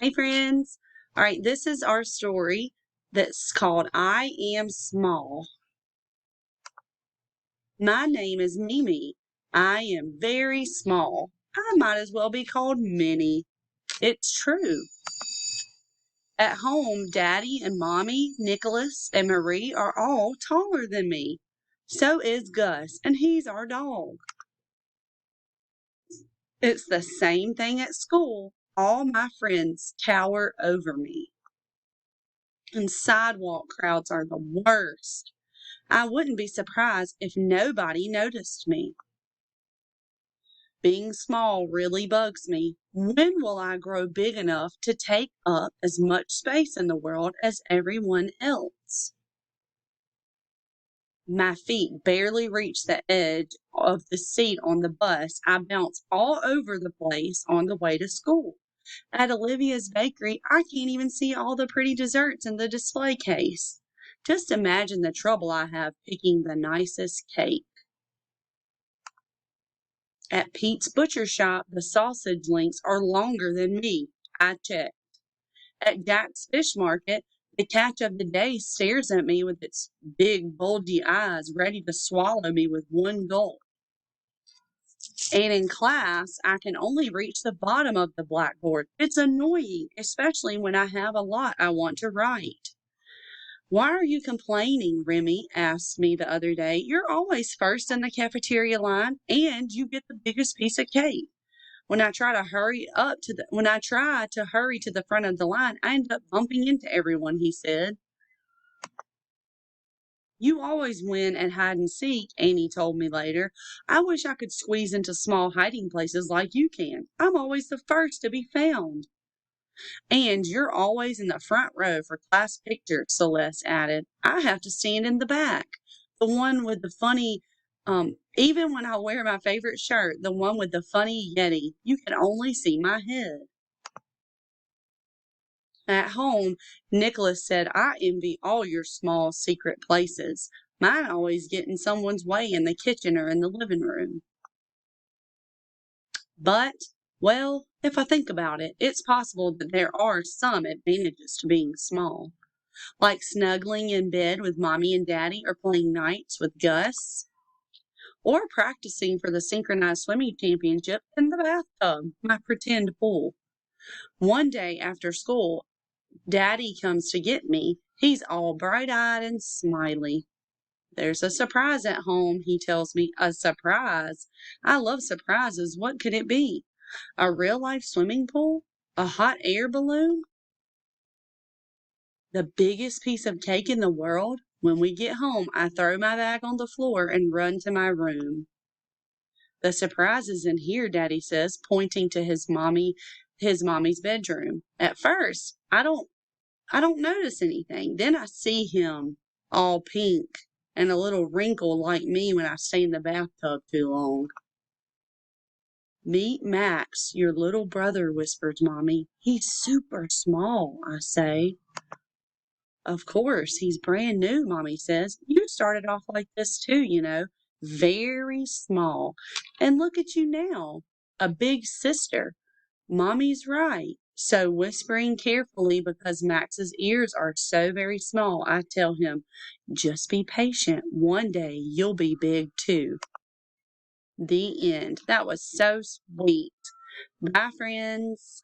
Hey, friends. All right, this is our story that's called I Am Small. My name is Mimi. I am very small. I might as well be called Minnie. It's true. At home, Daddy and Mommy, Nicholas, and Marie are all taller than me. So is Gus, and he's our dog. It's the same thing at school. All my friends tower over me. And sidewalk crowds are the worst. I wouldn't be surprised if nobody noticed me. Being small really bugs me. When will I grow big enough to take up as much space in the world as everyone else? My feet barely reach the edge of the seat on the bus. I bounce all over the place on the way to school. At Olivia's bakery, I can't even see all the pretty desserts in the display case. Just imagine the trouble I have picking the nicest cake. At Pete's butcher shop, the sausage links are longer than me. I checked. At Jack's fish market, the catch of the day stares at me with its big, bulgy eyes, ready to swallow me with one gulp. And in class, I can only reach the bottom of the blackboard. It's annoying, especially when I have a lot I want to write. Why are you complaining? Remy asked me the other day. You're always first in the cafeteria line and you get the biggest piece of cake. When I try to hurry to the front of the line, I end up bumping into everyone, he said. You always win at hide and seek, Annie told me later. I wish I could squeeze into small hiding places like you can. I'm always the first to be found. And you're always in the front row for class pictures, Celeste added. I have to stand in the back. The one with the funny, even when I wear my favorite shirt, the one with the funny Yeti, you can only see my head. At home, Nicholas said, I envy all your small secret places. Mine always get in someone's way in the kitchen or in the living room. But, well, if I think about it, it's possible that there are some advantages to being small, like snuggling in bed with Mommy and Daddy or playing nights with Gus, or practicing for the synchronized swimming championship in the bathtub, my pretend pool. One day after school, Daddy comes to get me. He's all bright-eyed and smiley. There's a surprise at home, he tells me. A surprise? I love surprises. What could it be? A real-life swimming pool? A hot air balloon? The biggest piece of cake in the world? When we get home, I throw my bag on the floor and run to my room. The surprise is in here, Daddy says, pointing to his mommy's bedroom. At first, I don't notice anything. Then I see him all pink and a little wrinkle like me when I stay in the bathtub too long. Meet Max, your little brother, whispers Mommy. He's super small, I say. Of course, he's brand new, Mommy says. You started off like this too, very small. And look at you now, a big sister. Mommy's right. So, whispering carefully because Max's ears are so very small, I tell him, just be patient. One day you'll be big too. The end. That was so sweet. Bye, friends.